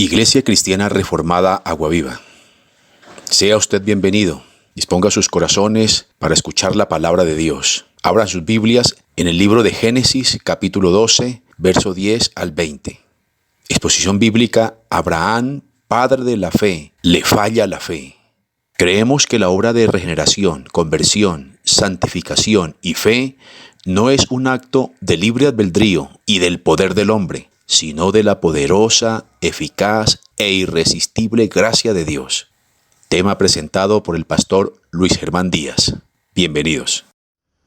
Iglesia Cristiana Reformada Aguaviva. Sea usted bienvenido. Disponga sus corazones para escuchar la palabra de Dios. Abra sus Biblias en el libro de Génesis, capítulo 12, verso 10 al 20. Exposición bíblica: Abraham, padre de la fe, le falla la fe. Creemos que la obra de regeneración, conversión, santificación y fe no es un acto de libre albedrío y del poder del hombre, sino de la poderosa, eficaz e irresistible gracia de Dios. Tema presentado por el pastor Luis Germán Díaz. Bienvenidos.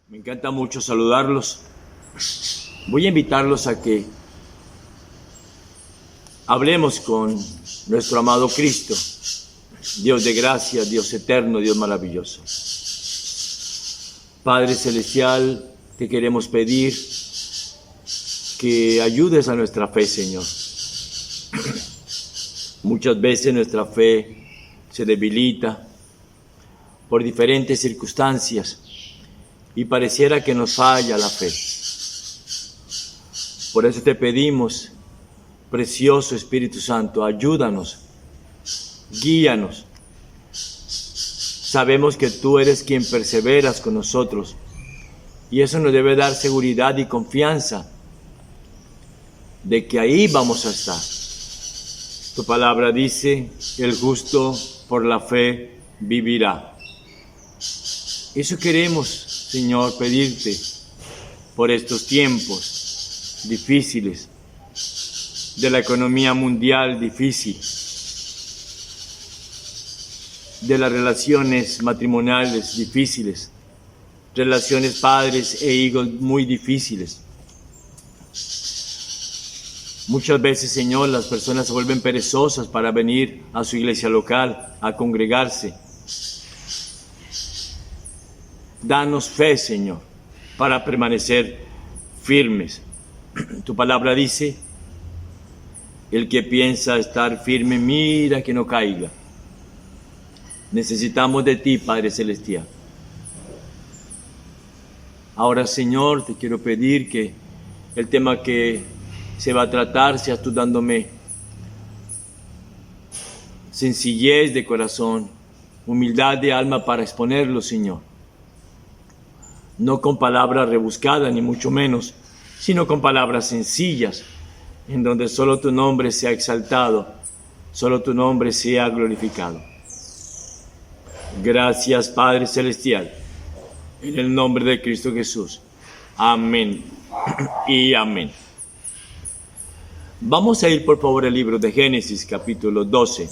Me encanta mucho saludarlos. Voy a invitarlos a que hablemos con nuestro amado Cristo, Dios de gracia, Dios eterno, Dios maravilloso. Padre Celestial, te queremos pedir que ayudes a nuestra fe, Señor. Muchas veces nuestra fe se debilita por diferentes circunstancias y pareciera que nos falla la fe. Por eso te pedimos, precioso Espíritu Santo, ayúdanos, guíanos. Sabemos que tú eres quien perseveras con nosotros y eso nos debe dar seguridad y confianza de que ahí vamos a estar. Tu palabra dice: el justo por la fe vivirá. Eso queremos, Señor, pedirte por estos tiempos difíciles, de la economía mundial difícil, de las relaciones matrimoniales difíciles, relaciones padres e hijos muy difíciles. Muchas veces, Señor, las personas se vuelven perezosas para venir a su iglesia local, a congregarse. Danos fe, Señor, para permanecer firmes. Tu palabra dice: el que piensa estar firme, mira que no caiga. Necesitamos de ti, Padre Celestial. Ahora, Señor, te quiero pedir que el tema que se va a tratar seas tú dándome sencillez de corazón, humildad de alma para exponerlo, Señor. No con palabras rebuscadas, ni mucho menos, sino con palabras sencillas, en donde solo tu nombre sea exaltado, solo tu nombre sea glorificado. Gracias, Padre Celestial, en el nombre de Cristo Jesús. Amén y amén. Vamos a ir, por favor, al libro de Génesis, capítulo 12,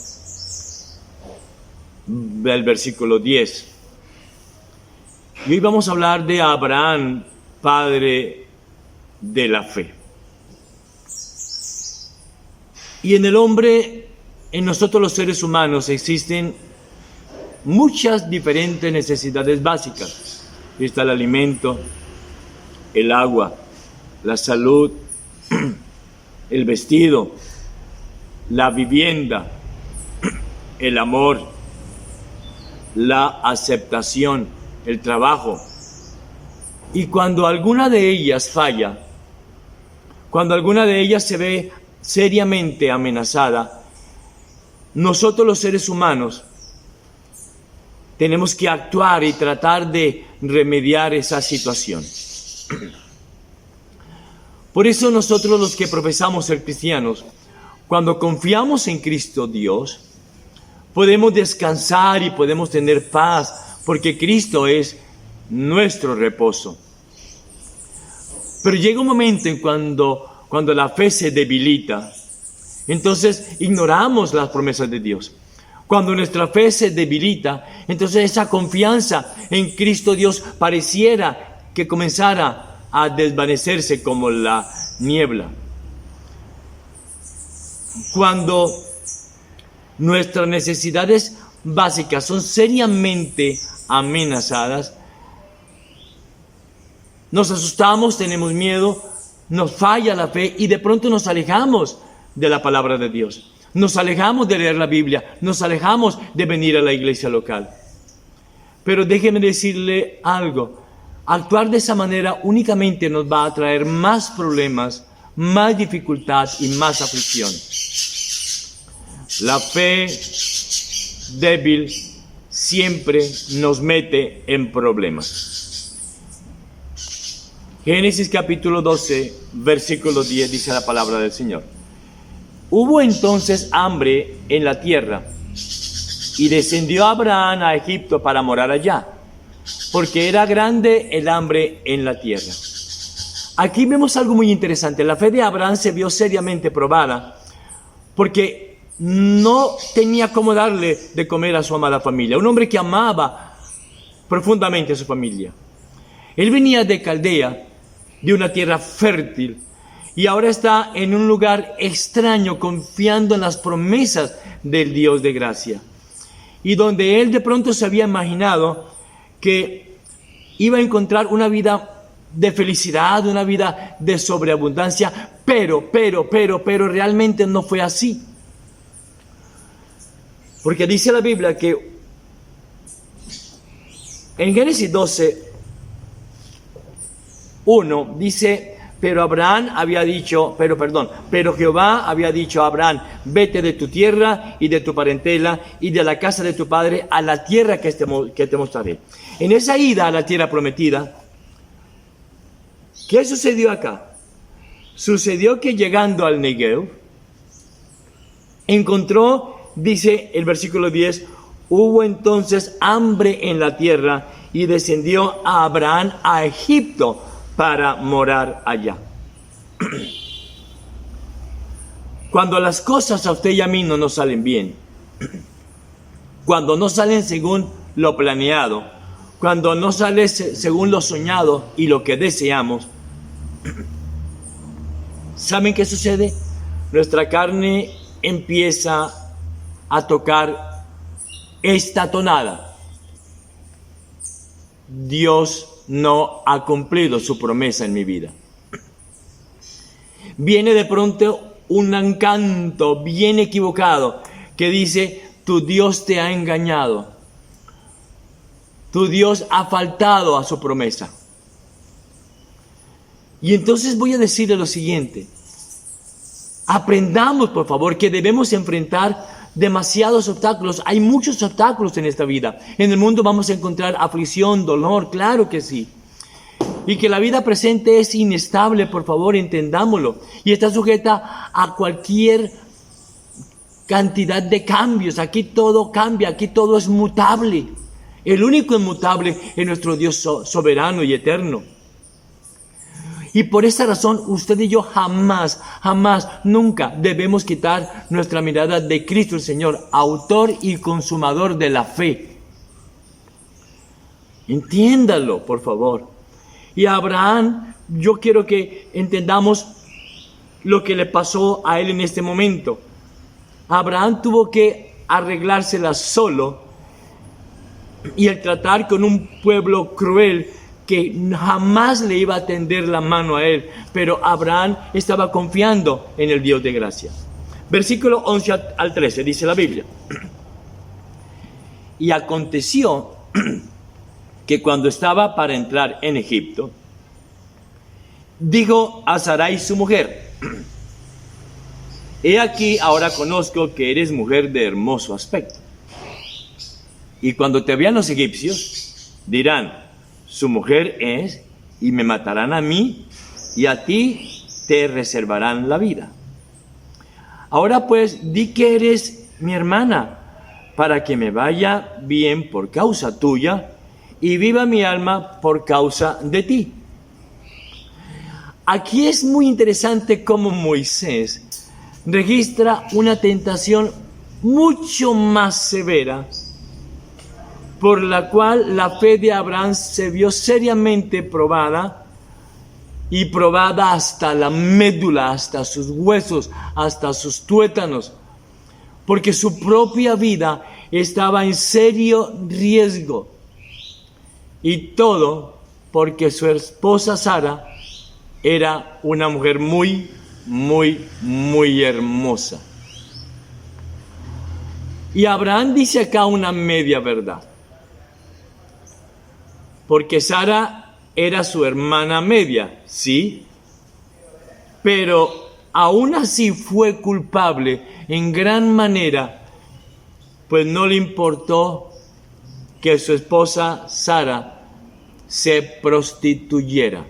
del versículo 10. Y hoy vamos a hablar de Abraham, padre de la fe. Y en el hombre, en nosotros los seres humanos, existen muchas diferentes necesidades básicas. Está el alimento, el agua, la salud, el vestido, la vivienda, el amor, la aceptación, el trabajo. Y cuando alguna de ellas falla, cuando alguna de ellas se ve seriamente amenazada, nosotros los seres humanos tenemos que actuar y tratar de remediar esa situación. Por eso nosotros, los que profesamos ser cristianos, cuando confiamos en Cristo Dios, podemos descansar y podemos tener paz, porque Cristo es nuestro reposo. Pero llega un momento en cuando la fe se debilita, entonces ignoramos las promesas de Dios. Cuando nuestra fe se debilita, entonces esa confianza en Cristo Dios pareciera que comenzara a desvanecerse como la niebla. Cuando nuestras necesidades básicas son seriamente amenazadas, nos asustamos, tenemos miedo, nos falla la fe y de pronto nos alejamos de la palabra de Dios. Nos alejamos de leer la Biblia, nos alejamos de venir a la iglesia local. Pero déjeme decirle algo: actuar de esa manera únicamente nos va a traer más problemas, más dificultad y más aflicción. La fe débil siempre nos mete en problemas. Génesis capítulo 12, versículo 10 dice la palabra del Señor. Hubo entonces hambre en la tierra y descendió Abraham a Egipto para morar allá, porque era grande el hambre en la tierra. Aquí vemos algo muy interesante. La fe de Abraham se vio seriamente probada porque no tenía cómo darle de comer a su amada familia. Un hombre que amaba profundamente a su familia. Él venía de Caldea, de una tierra fértil, y ahora está en un lugar extraño, confiando en las promesas del Dios de gracia. Y donde él de pronto se había imaginado que iba a encontrar una vida de felicidad, una vida de sobreabundancia, pero realmente no fue así. Porque dice la Biblia que en Génesis 12, 1 dice, pero Jehová había dicho a Abraham, vete de tu tierra y de tu parentela y de la casa de tu padre a la tierra que te mostraré. En esa ida a la tierra prometida, ¿qué sucedió acá? Sucedió que llegando al Negev, encontró, dice el versículo 10, hubo entonces hambre en la tierra y descendió a Abraham a Egipto para morar allá. Cuando las cosas a usted y a mí no nos salen bien, cuando no salen según lo planeado, cuando no sale según lo soñado y lo que deseamos, ¿saben qué sucede? Nuestra carne empieza a tocar esta tonada. Dios no ha cumplido su promesa en mi vida. Viene de pronto un encanto bien equivocado que dice, tu Dios te ha engañado. Tu Dios ha faltado a su promesa. Y entonces voy a decirle lo siguiente. Aprendamos, por favor, que debemos enfrentar demasiados obstáculos. Hay muchos obstáculos en esta vida. En el mundo vamos a encontrar aflicción, dolor, claro que sí. Y que la vida presente es inestable, por favor, entendámoslo. Y está sujeta a cualquier cantidad de cambios. Aquí todo cambia, aquí todo es mutable. El único inmutable es nuestro Dios soberano y eterno. Y por esa razón, usted y yo jamás, nunca debemos quitar nuestra mirada de Cristo el Señor, autor y consumador de la fe. Entiéndalo, por favor. Y a Abraham, yo quiero que entendamos lo que le pasó a él en este momento. Abraham tuvo que arreglársela solo y el tratar con un pueblo cruel que jamás le iba a tender la mano a él, pero Abraham estaba confiando en el Dios de gracia. Versículo 11 al 13 dice la Biblia. Y aconteció que cuando estaba para entrar en Egipto, dijo a Sarai su mujer, he aquí ahora conozco que eres mujer de hermoso aspecto. Y cuando te vean los egipcios, dirán, su mujer es, y me matarán a mí, y a ti te reservarán la vida. Ahora pues, di que eres mi hermana, para que me vaya bien por causa tuya, y viva mi alma por causa de ti. Aquí es muy interesante cómo Moisés registra una tentación mucho más severa, por la cual la fe de Abraham se vio seriamente probada, y probada hasta la médula, hasta sus huesos, hasta sus tuétanos, porque su propia vida estaba en serio riesgo. Y todo porque su esposa Sara era una mujer muy hermosa. Y Abraham dice acá una media verdad. Porque Sara era su hermana media, ¿sí? Pero aún así fue culpable en gran manera, pues no le importó que su esposa Sara se prostituyera.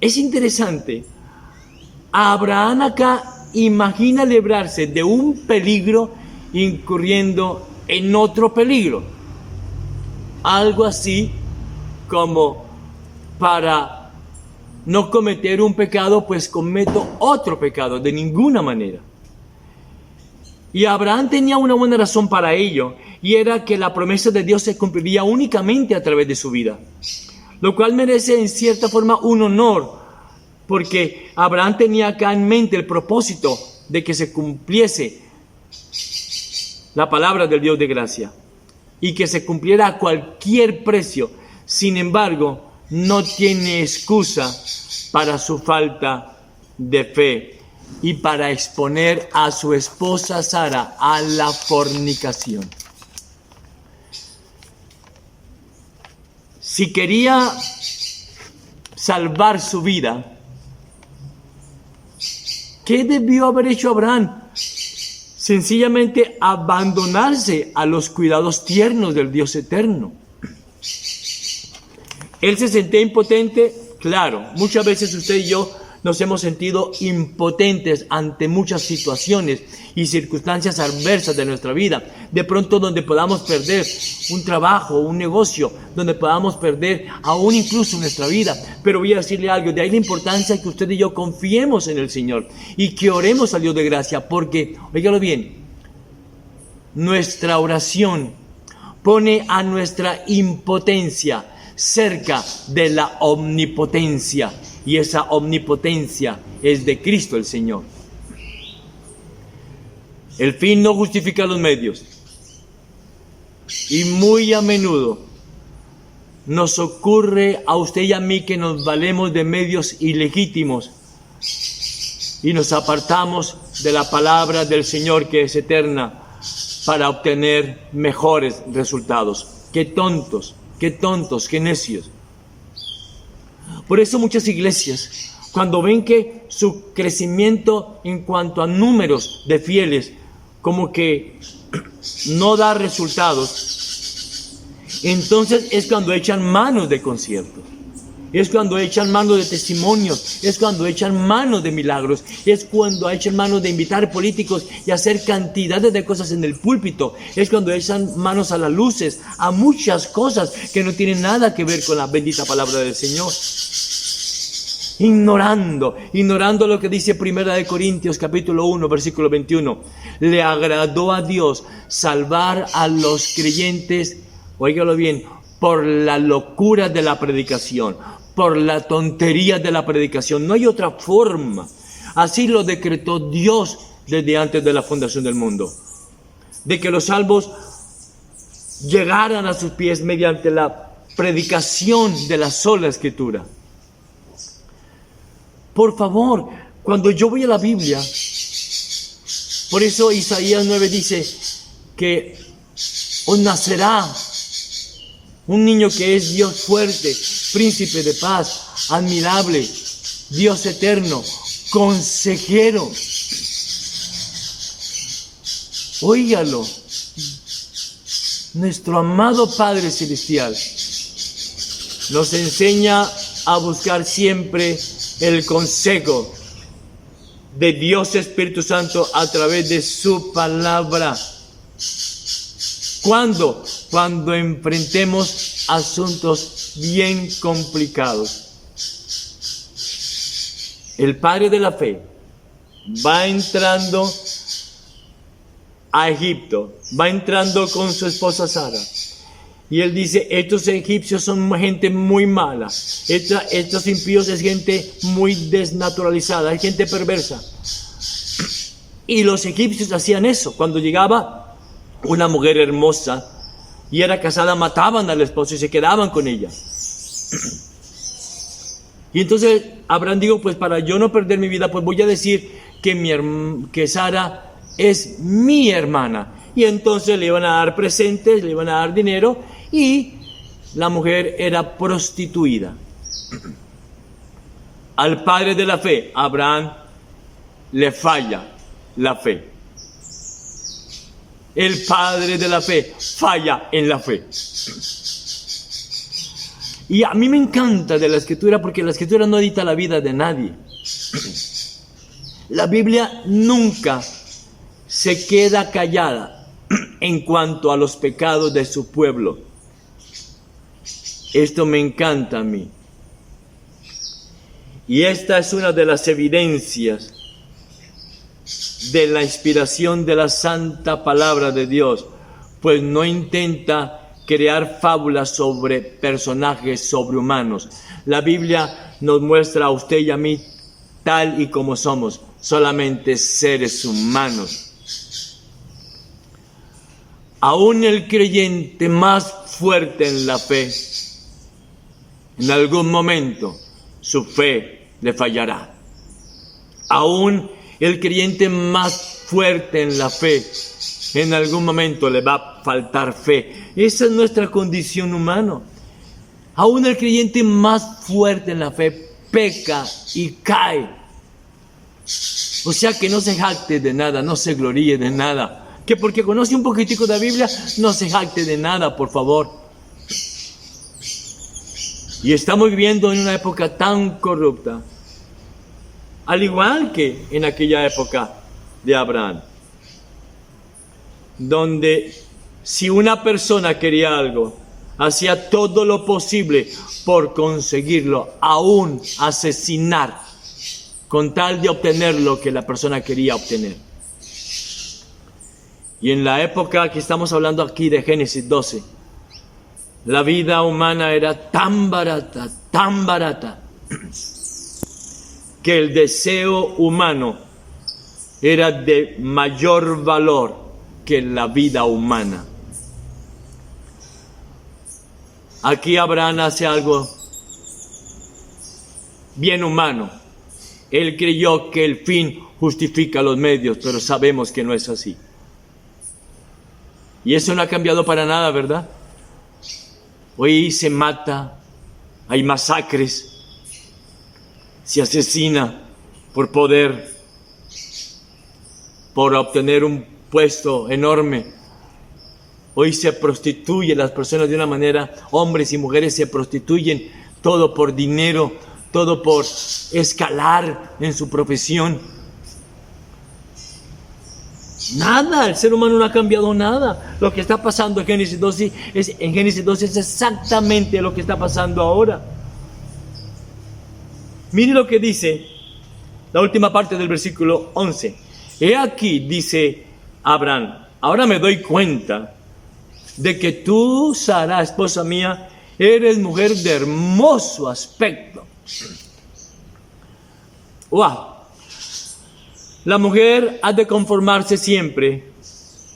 Es interesante. Abraham acá imagina librarse de un peligro incurriendo en otro peligro. Algo así como para no cometer un pecado, pues cometo otro pecado, de ninguna manera. Y Abraham tenía una buena razón para ello, y era que la promesa de Dios se cumpliría únicamente a través de su vida, lo cual merece en cierta forma un honor, porque Abraham tenía acá en mente el propósito de que se cumpliese la palabra del Dios de gracia, y que se cumpliera a cualquier precio. Sin embargo, no tiene excusa para su falta de fe y para exponer a su esposa Sara a la fornicación. Si quería salvar su vida, ¿qué debió haber hecho Abraham? Sencillamente abandonarse a los cuidados tiernos del Dios eterno. Él se sentía impotente, claro. Muchas veces usted y yo nos hemos sentido impotentes ante muchas situaciones y circunstancias adversas de nuestra vida. De pronto donde podamos perder un trabajo, un negocio, donde podamos perder aún incluso nuestra vida. Pero voy a decirle algo, de ahí la importancia que usted y yo confiemos en el Señor y que oremos al Dios de gracia, porque, óigalo bien, nuestra oración pone a nuestra impotencia cerca de la omnipotencia, y esa omnipotencia es de Cristo el Señor. El fin no justifica los medios, y muy a menudo nos ocurre a usted y a mí que nos valemos de medios ilegítimos y nos apartamos de la palabra del Señor, que es eterna, para obtener mejores resultados. Qué tontos, qué necios. Por eso muchas iglesias, cuando ven que su crecimiento en cuanto a números de fieles como que no da resultados, entonces es cuando echan manos de conciertos, es cuando echan manos de testimonios, es cuando echan manos de milagros, es cuando echan manos de invitar políticos y hacer cantidades de cosas en el púlpito, es cuando echan manos a las luces, a muchas cosas que no tienen nada que ver con la bendita palabra del Señor. Ignorando lo que dice 1 Corintios capítulo 1 versículo 21. Le agradó a Dios salvar a los creyentes, óigalo bien, por la locura de la predicación, por la tontería de la predicación. No hay otra forma. Así lo decretó Dios desde antes de la fundación del mundo, de que los salvos llegaran a sus pies mediante la predicación de la sola Escritura. Por favor, cuando yo voy a la Biblia, por eso Isaías 9 dice que os nacerá un niño que es Dios fuerte, príncipe de paz, admirable, Dios eterno, consejero. Óigalo, nuestro amado Padre Celestial nos enseña a buscar siempre el consejo de Dios Espíritu Santo a través de su palabra. ¿Cuándo? Cuando enfrentemos asuntos bien complicados. El padre de la fe va entrando a Egipto, va entrando con su esposa Sara. Y él dice, estos egipcios son gente muy mala, estos impíos es gente muy desnaturalizada, es gente perversa. Y los egipcios hacían eso. Cuando llegaba una mujer hermosa y era casada, mataban al esposo y se quedaban con ella. Y entonces Abraham dijo, pues para yo no perder mi vida, pues voy a decir que Sara es mi hermana. Y entonces le iban a dar presentes, le iban a dar dinero, y la mujer era prostituida. Al padre de la fe, Abraham, le falla la fe. El padre de la fe falla en la fe. Y a mí me encanta de la Escritura porque la Escritura no edita la vida de nadie. La Biblia nunca se queda callada en cuanto a los pecados de su pueblo. Esto me encanta a mí. Y esta es una de las evidencias de la inspiración de la santa palabra de Dios, pues no intenta crear fábulas sobre personajes sobrehumanos. La Biblia nos muestra a usted y a mí tal y como somos, solamente seres humanos. Aún el creyente más fuerte en la fe, en algún momento su fe le fallará. Aún el creyente más fuerte en la fe, en algún momento le va a faltar fe. Esa es nuestra condición humana. Aún el creyente más fuerte en la fe peca y cae. O sea que no se jacte de nada, no se gloríe de nada. Que porque conoce un poquitico de la Biblia, no se jacte de nada, por favor. Y estamos viviendo en una época tan corrupta, al igual que en aquella época de Abraham, donde si una persona quería algo, hacía todo lo posible por conseguirlo, aún asesinar, con tal de obtener lo que la persona quería obtener. Y en la época que estamos hablando aquí de Génesis 12, la vida humana era tan barata, que el deseo humano era de mayor valor que la vida humana. Aquí Abraham hace algo bien humano. Él creyó que el fin justifica los medios, pero sabemos que no es así. Y eso no ha cambiado para nada, ¿verdad? Hoy se mata, hay masacres, se asesina por poder, por obtener un puesto enorme. Hoy se prostituye las personas de una manera, hombres y mujeres se prostituyen, todo por dinero, todo por escalar en su profesión. Nada, el ser humano no ha cambiado nada. Lo que está pasando en Génesis 12 es exactamente lo que está pasando ahora. Mire lo que dice la última parte del versículo 11. He aquí, dice Abraham, ahora me doy cuenta de que tú, Sara, esposa mía, eres mujer de hermoso aspecto. ¡Wow! La mujer ha de conformarse siempre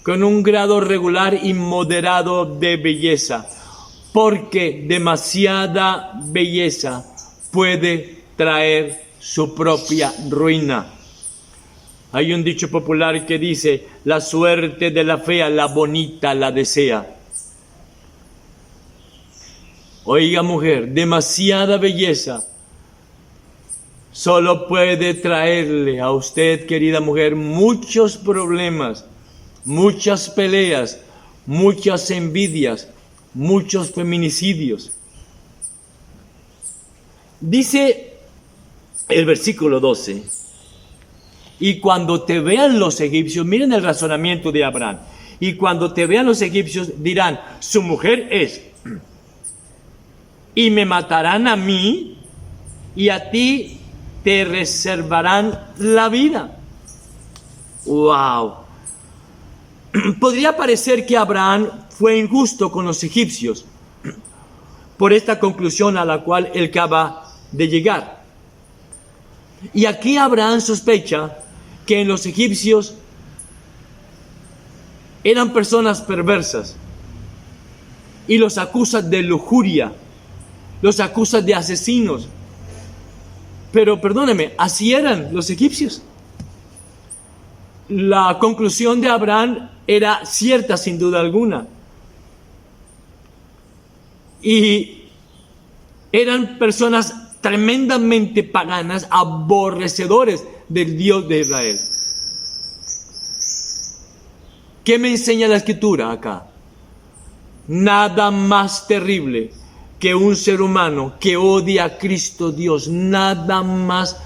con un grado regular y moderado de belleza, porque demasiada belleza puede traer su propia ruina. Hay un dicho popular que dice: la suerte de la fea, la bonita la desea. Oiga, mujer, demasiada belleza solo puede traerle a usted, querida mujer, muchos problemas, muchas peleas, muchas envidias, muchos feminicidios. Dice el versículo 12: y cuando te vean los egipcios, miren el razonamiento de Abraham, y cuando te vean los egipcios dirán, su mujer es, y me matarán a mí, y a ti te reservarán la vida. ¡Wow! Podría parecer que Abraham fue injusto con los egipcios por esta conclusión a la cual él acaba de llegar. Y aquí Abraham sospecha que en los egipcios eran personas perversas y los acusa de lujuria, los acusa de asesinos. Pero perdóneme, así eran los egipcios. La conclusión de Abraham era cierta sin duda alguna. Y eran personas tremendamente paganas, aborrecedores del Dios de Israel. ¿Qué me enseña la Escritura acá? Nada más terrible que un ser humano que odia a Cristo Dios. Nada más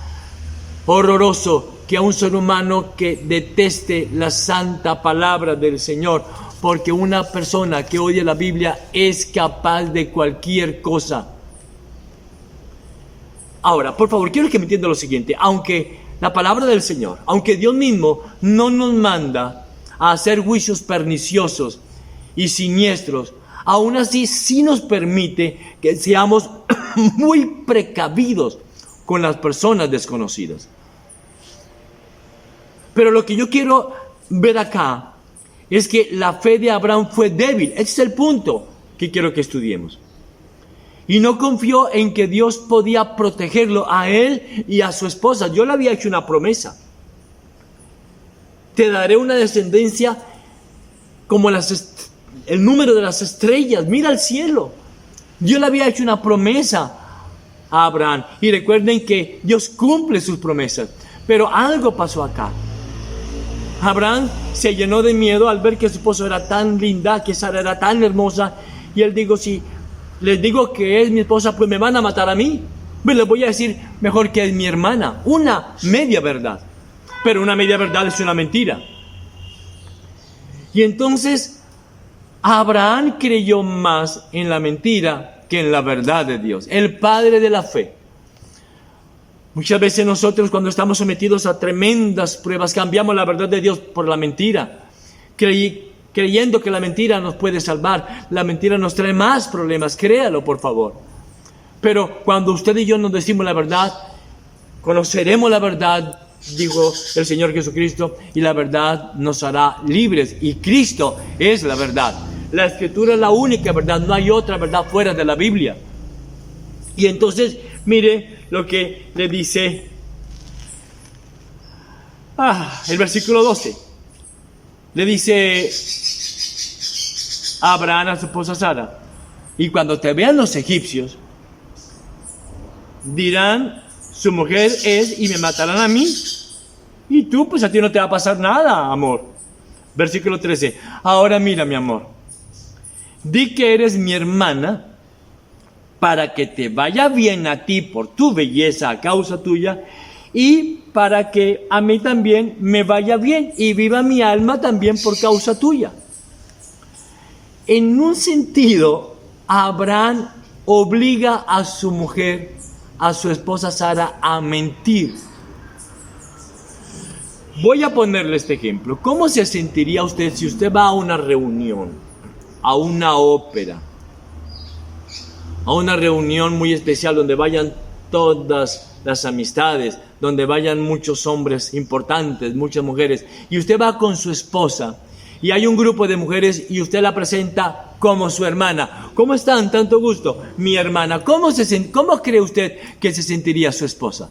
horroroso que a un ser humano que deteste la santa palabra del Señor. Porque una persona que odia la Biblia es capaz de cualquier cosa. Ahora, por favor, quiero que me entienda lo siguiente. Aunque la palabra del Señor, aunque Dios mismo no nos manda a hacer juicios perniciosos y siniestros, aún así sí nos permite que seamos muy precavidos con las personas desconocidas. Pero lo que yo quiero ver acá es que la fe de Abraham fue débil. Ese es el punto que quiero que estudiemos. Y no confió en que Dios podía protegerlo a él y a su esposa. Yo le había hecho una promesa. Te daré una descendencia como el número de las estrellas. Mira al cielo. Dios le había hecho una promesa a Abraham. Y recuerden que Dios cumple sus promesas. Pero algo pasó acá. Abraham se llenó de miedo al ver que su esposa era tan linda, que Sara era tan hermosa. Y él dijo, si les digo que es mi esposa, pues me van a matar a mí. Pues les voy a decir mejor que es mi hermana. Una media verdad. Pero una media verdad es una mentira. Y entonces Abraham creyó más en la mentira que en la verdad de Dios. El padre de la fe. Muchas veces nosotros, cuando estamos sometidos a tremendas pruebas, cambiamos la verdad de Dios por la mentira, creyendo que la mentira nos puede salvar. La mentira nos trae más problemas, créalo por favor. Pero cuando usted y yo nos decimos la verdad, conoceremos la verdad, dijo el Señor Jesucristo, y la verdad nos hará libres. Y Cristo es la verdad. La Escritura es la única verdad, no hay otra verdad fuera de la Biblia. Y entonces, mire lo que le dice el versículo 12. Le dice Abraham a su esposa Sara: y cuando te vean los egipcios, dirán, su mujer es, y me matarán a mí. Y tú, pues a ti no te va a pasar nada, amor. Versículo 13. Ahora mira, mi amor, di que eres mi hermana, para que te vaya bien a ti por tu belleza a causa tuya, y para que a mí también me vaya bien y viva mi alma también por causa tuya. En un sentido, Abraham obliga a su mujer, a su esposa Sara, a mentir. Voy a ponerle este ejemplo. ¿Cómo se sentiría usted si usted va a una reunión, a una ópera, a una reunión muy especial donde vayan todas las amistades, donde vayan muchos hombres importantes, muchas mujeres, y usted va con su esposa y hay un grupo de mujeres y usted la presenta como su hermana? ¿Cómo están? Tanto gusto. Mi hermana. ¿Cómo cree usted que se sentiría su esposa?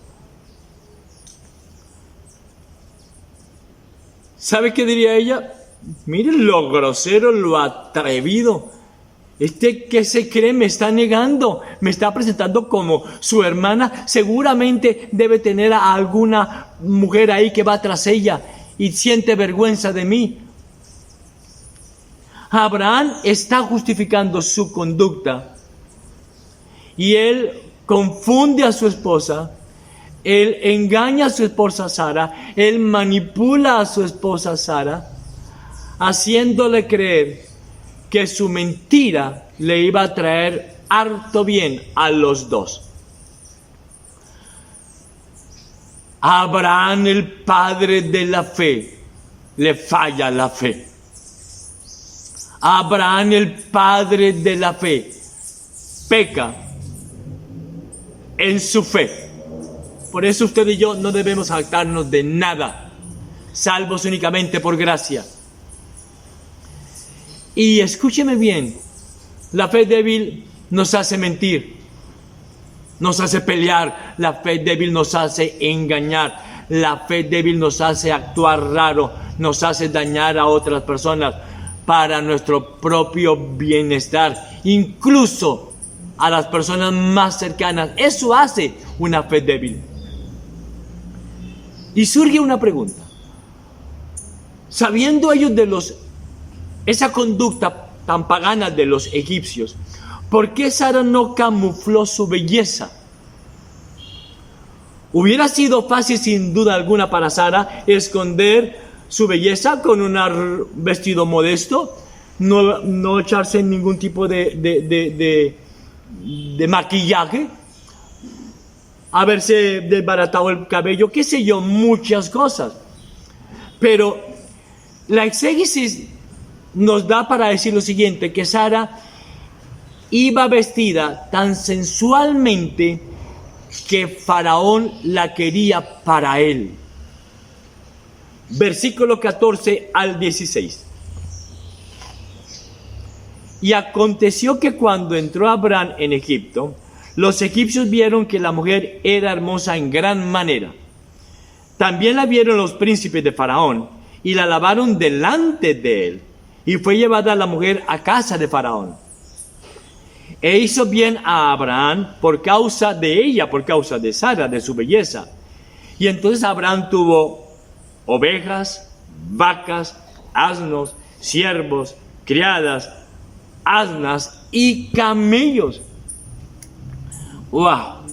¿Sabe qué diría ella? Miren lo grosero, lo atrevido. ¿Qué se cree? Me está negando, me está presentando como su hermana. Seguramente debe tener a alguna mujer ahí que va tras ella y siente vergüenza de mí. Abraham está justificando su conducta y él confunde a su esposa, él engaña a su esposa Sara, él manipula a su esposa Sara, haciéndole creer que su mentira le iba a traer harto bien a los dos. Abraham, el padre de la fe, le falla la fe. Abraham, el padre de la fe, peca en su fe. Por eso usted y yo no debemos jactarnos de nada, salvos únicamente por gracia. Y escúcheme bien, la fe débil nos hace mentir, nos hace pelear, la fe débil nos hace engañar, la fe débil nos hace actuar raro, nos hace dañar a otras personas para nuestro propio bienestar, incluso a las personas más cercanas. Eso hace una fe débil. Y surge una pregunta. Sabiendo ellos de esa conducta tan pagana de los egipcios, ¿por qué Sara no camufló su belleza? Hubiera sido fácil sin duda alguna para Sara esconder su belleza con un vestido modesto, no echarse ningún tipo de maquillaje, haberse desbaratado el cabello, qué sé yo, muchas cosas. Pero la exégesis nos da para decir lo siguiente, que Sara iba vestida tan sensualmente que Faraón la quería para él. Versículo 14 al 16. Y aconteció que cuando entró Abraham en Egipto, los egipcios vieron que la mujer era hermosa en gran manera. También la vieron los príncipes de Faraón y la alabaron delante de él. Y fue llevada la mujer a casa de Faraón. E hizo bien a Abraham por causa de ella, por causa de Sara, de su belleza. Y entonces Abraham tuvo ovejas, vacas, asnos, siervos, criadas, asnas y camellos. ¡Wow!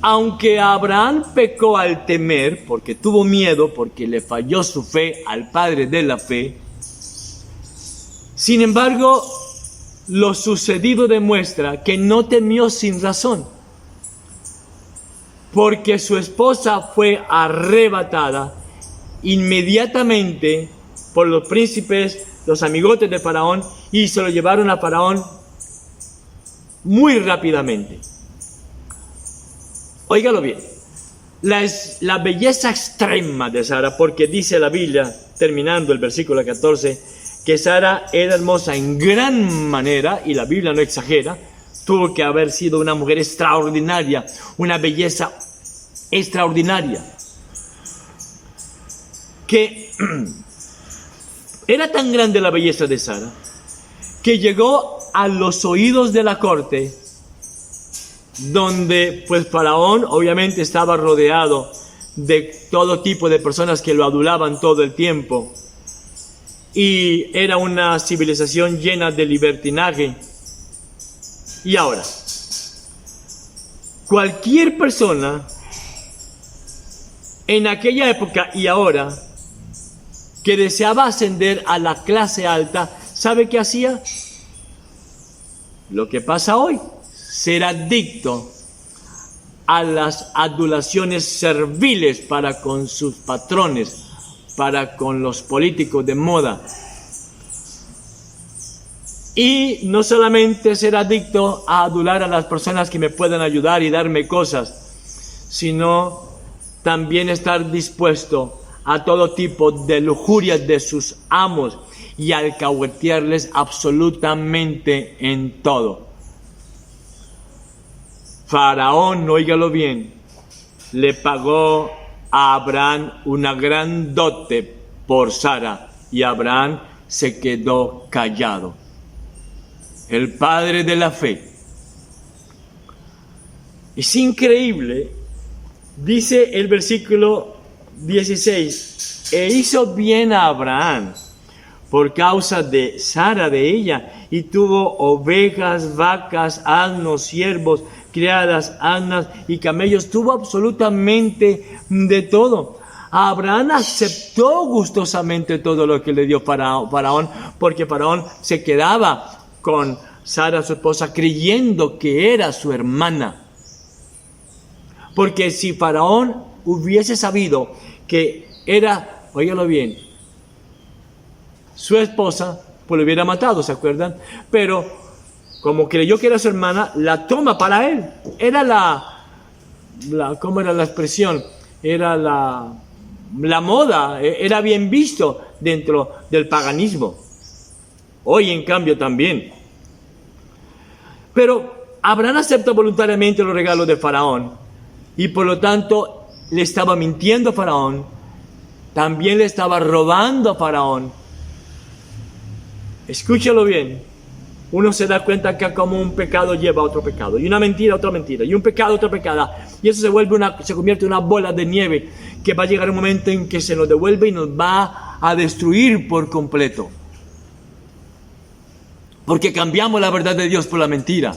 Aunque Abraham pecó al temer, porque tuvo miedo, porque le falló su fe al padre de la fe, sin embargo, lo sucedido demuestra que no temió sin razón, porque su esposa fue arrebatada inmediatamente por los príncipes, los amigotes de Faraón, y se lo llevaron a Faraón muy rápidamente. Óigalo bien, la belleza extrema de Sara, porque dice la Biblia, terminando el versículo 14, que Sara era hermosa en gran manera, y la Biblia no exagera, tuvo que haber sido una mujer extraordinaria, una belleza extraordinaria, que era tan grande la belleza de Sara, que llegó a los oídos de la corte, donde pues Faraón obviamente estaba rodeado de todo tipo de personas que lo adulaban todo el tiempo, y era una civilización llena de libertinaje. Y ahora, cualquier persona en aquella época y ahora que deseaba ascender a la clase alta, ¿sabe qué hacía? Lo que pasa hoy, ser adicto a las adulaciones serviles para con sus patrones, para con los políticos de moda. Y no solamente ser adicto a adular a las personas que me puedan ayudar y darme cosas, sino también estar dispuesto a todo tipo de lujurias de sus amos y alcahuetearles absolutamente en todo. Faraón, óigalo bien, le pagó a Abraham una gran dote por Sara, y Abraham se quedó callado. El padre de la fe. Es increíble, dice el versículo 16, e hizo bien a Abraham por causa de Sara, de ella, y tuvo ovejas, vacas, asnos, siervos, criadas, asnas y camellos, tuvo absolutamente de todo. Abraham aceptó gustosamente todo lo que le dio Faraón, porque Faraón se quedaba con Sara, su esposa, creyendo que era su hermana. Porque si Faraón hubiese sabido que era, óigalo bien, su esposa, pues lo hubiera matado, ¿se acuerdan? Pero como creyó que era su hermana, la toma para él. Era ¿cómo era la expresión? Era la moda, era bien visto dentro del paganismo. Hoy, en cambio, también. Pero Abraham acepta voluntariamente los regalos de Faraón, y por lo tanto le estaba mintiendo a Faraón, también le estaba robando a Faraón. Escúchalo bien. uno se da cuenta que como un pecado lleva a otro pecado, y una mentira a otra mentira, y un pecado a otra pecada, y eso se convierte en una bola de nieve que va a llegar un momento en que se nos devuelve y nos va a destruir por completo. Porque cambiamos la verdad de Dios por la mentira.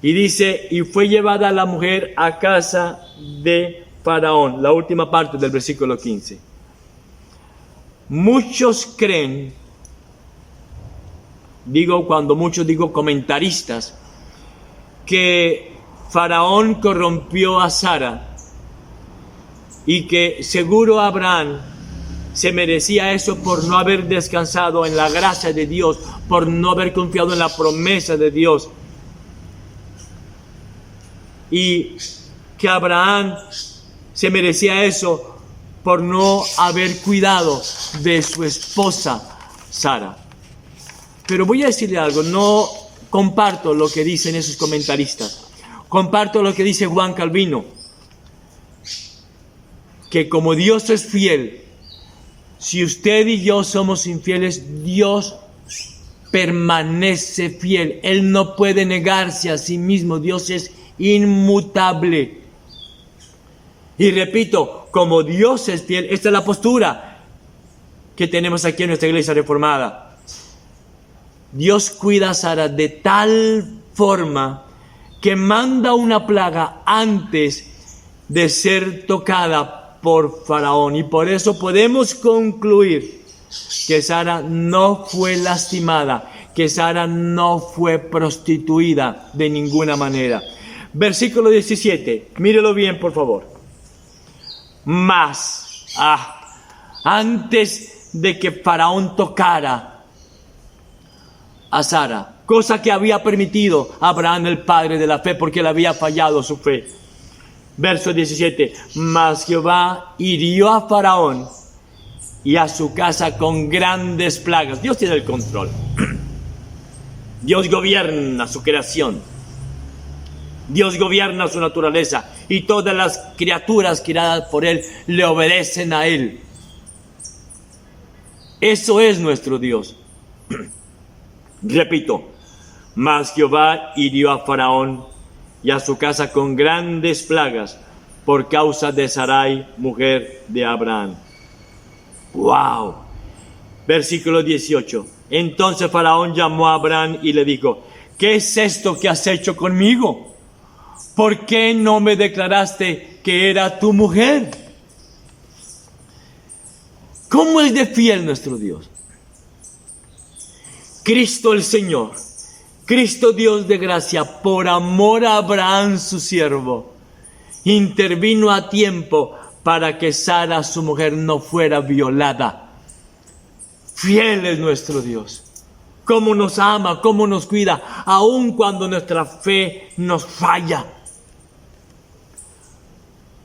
Y dice, y fue llevada la mujer a casa de Faraón, la última parte del versículo 15. Muchos creen, cuando muchos digo comentaristas, que Faraón corrompió a Sara y que seguro Abraham se merecía eso por no haber descansado en la gracia de Dios, por no haber confiado en la promesa de Dios. Y que Abraham se merecía eso por no haber cuidado de su esposa Sara. Pero voy a decirle algo, no comparto lo que dicen esos comentaristas. Comparto lo que dice Juan Calvino, que como Dios es fiel, si usted y yo somos infieles, Dios permanece fiel. Él no puede negarse a sí mismo. Dios es inmutable. Y repito, como Dios es fiel, esta es la postura que tenemos aquí en nuestra iglesia reformada. Dios cuida a Sara de tal forma que manda una plaga antes de ser tocada por Faraón. Y por eso podemos concluir que Sara no fue lastimada, que Sara no fue prostituida de ninguna manera. Versículo 17, mírelo bien por favor. Mas, antes de que Faraón tocara a Sara, cosa que había permitido Abraham, el padre de la fe, porque le había fallado su fe. Verso 17, mas Jehová hirió a Faraón y a su casa con grandes plagas. Dios tiene el control. Dios gobierna su creación. Dios gobierna su naturaleza y todas las criaturas creadas por Él le obedecen a Él. Eso es nuestro Dios. Repito, mas Jehová hirió a Faraón y a su casa con grandes plagas por causa de Sarai, mujer de Abraham. ¡Wow! Versículo 18. Entonces Faraón llamó a Abraham y le dijo, ¿qué es esto que has hecho conmigo? ¿Por qué no me declaraste que era tu mujer? ¿Cómo es de fiel nuestro Dios? Cristo el Señor, Cristo Dios de gracia, por amor a Abraham su siervo, intervino a tiempo para que Sara, su mujer, no fuera violada. Fiel es nuestro Dios. Cómo nos ama, cómo nos cuida, aun cuando nuestra fe nos falla.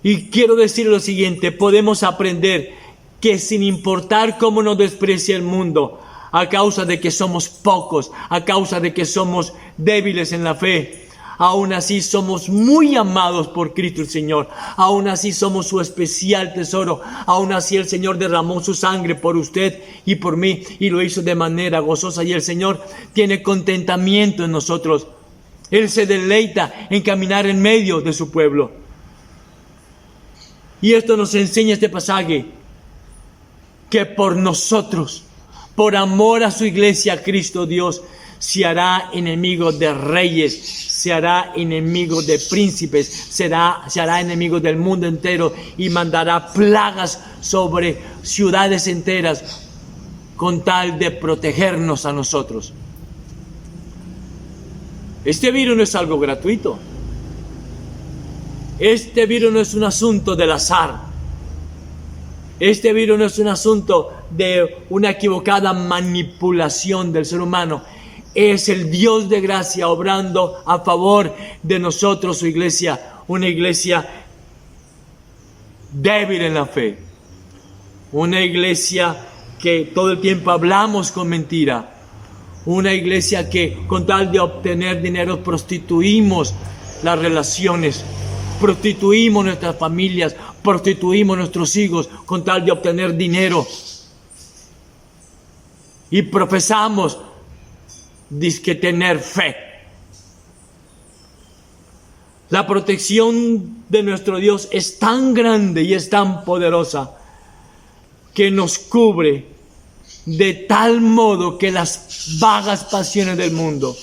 Y quiero decir lo siguiente, podemos aprender que sin importar cómo nos desprecia el mundo, a causa de que somos pocos, a causa de que somos débiles en la fe, aún así somos muy amados por Cristo el Señor, aún así somos su especial tesoro, aún así el Señor derramó su sangre por usted y por mí y lo hizo de manera gozosa y el Señor tiene contentamiento en nosotros. Él se deleita en caminar en medio de su pueblo. Y esto nos enseña este pasaje, que por nosotros, por amor a su iglesia, Cristo Dios se hará enemigo de reyes, se hará enemigo de príncipes, se hará enemigo del mundo entero y mandará plagas sobre ciudades enteras con tal de protegernos a nosotros. Este virus no es algo gratuito. Este virus no es un asunto del azar. Este virus no es un asunto de una equivocada manipulación del ser humano. Es el Dios de gracia obrando a favor de nosotros, su iglesia. Una iglesia débil en la fe. Una iglesia que todo el tiempo hablamos con mentira. Una iglesia que con tal de obtener dinero prostituimos las relaciones. Prostituimos nuestras familias, prostituimos nuestros hijos con tal de obtener dinero. Y profesamos dizque tener fe. La protección de nuestro Dios es tan grande y es tan poderosa que nos cubre de tal modo que las vagas pasiones del mundo,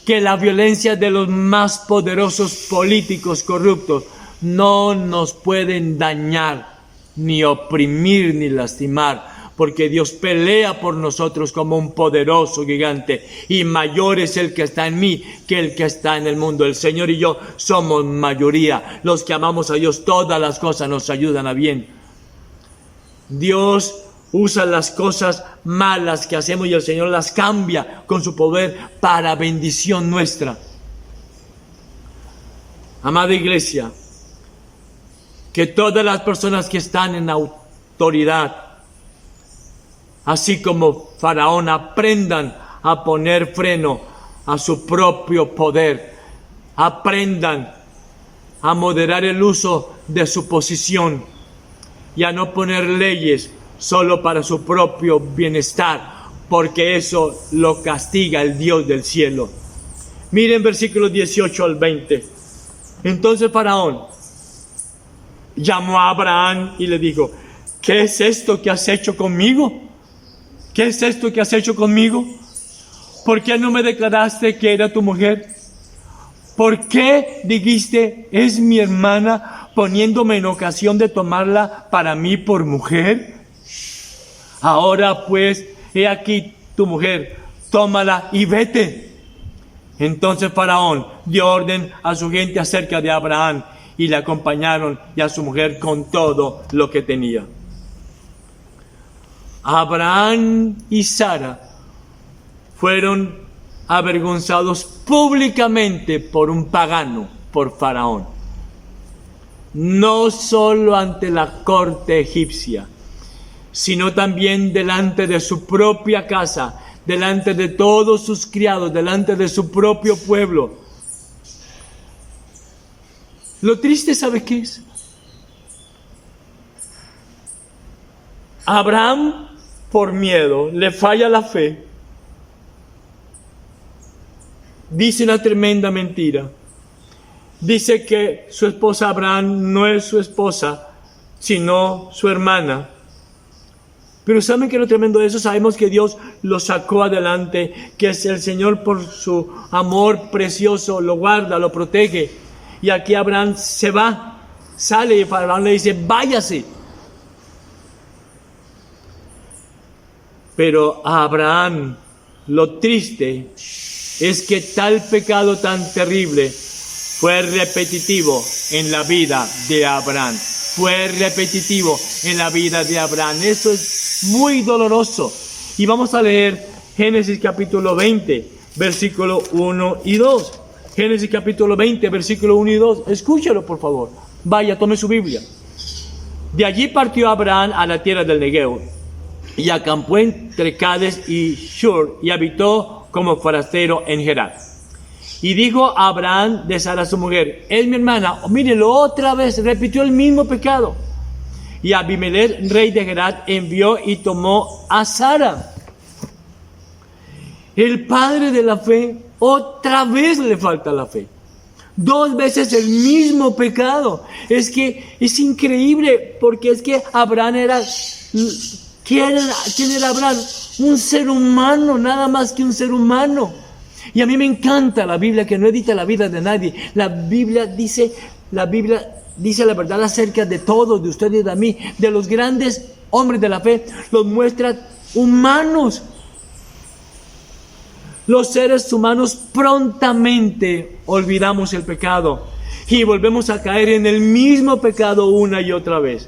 que la violencia de los más poderosos políticos corruptos no nos pueden dañar, ni oprimir, ni lastimar, porque Dios pelea por nosotros como un poderoso gigante, y mayor es el que está en mí que el que está en el mundo. El Señor y yo somos mayoría. Los que amamos a Dios, todas las cosas nos ayudan a bien. Dios usa las cosas malas que hacemos y el Señor las cambia con su poder para bendición nuestra. Amada iglesia, que todas las personas que están en autoridad, así como Faraón, aprendan a poner freno a su propio poder, aprendan a moderar el uso de su posición y a no poner leyes solo para su propio bienestar, porque eso lo castiga el Dios del cielo. Miren versículos 18 al 20. Entonces Faraón llamó a Abraham y le dijo: ¿qué es esto que has hecho conmigo? ¿Qué es esto que has hecho conmigo? ¿Por qué no me declaraste que era tu mujer? ¿Por qué dijiste, es mi hermana, poniéndome en ocasión de tomarla para mí por mujer? Ahora pues, he aquí tu mujer, tómala y vete. Entonces Faraón dio orden a su gente acerca de Abraham, y le acompañaron y a su mujer con todo lo que tenía. Abraham y Sara fueron avergonzados públicamente por un pagano, por Faraón. No solo ante la corte egipcia, sino también delante de su propia casa, delante de todos sus criados, delante de su propio pueblo. Lo triste, ¿sabe qué es? Abraham, por miedo, le falla la fe, dice una tremenda mentira. Dice que su esposa Abraham no es su esposa, sino su hermana. Pero ¿saben qué es lo tremendo de eso? Sabemos que Dios lo sacó adelante, que es el Señor por su amor precioso, lo guarda, lo protege. Y aquí Abraham se va, sale, y Faraón le dice: váyase. Pero a Abraham, lo triste es que tal pecado tan terrible fue repetitivo en la vida de Abraham. Fue repetitivo en la vida de Abraham. Eso es muy doloroso. Y vamos a leer Génesis capítulo 20, versículo 1 y 2. Génesis capítulo 20, versículo 1 y 2. Escúchalo, por favor. Vaya, tome su Biblia. De allí partió Abraham a la tierra del Negev, y acampó entre Cades y Shur, y habitó como forastero en Gerar. Y dijo Abraham de Sara su mujer: es mi hermana. Mírenlo, otra vez repitió el mismo pecado. Y Abimelech, rey de Gerar, envió y tomó a Sara. El padre de la fe, otra vez le falta la fe. 2 veces el mismo pecado. Es que es increíble, porque es que Abraham era... ¿Quién era Abraham? Un ser humano, nada más que un ser humano. Y a mí me encanta la Biblia, que no edita la vida de nadie. La Biblia dice la verdad acerca de todos, de ustedes y de mí, de los grandes hombres de la fe. Los muestra humanos. Los seres humanos prontamente olvidamos el pecado y volvemos a caer en el mismo pecado una y otra vez.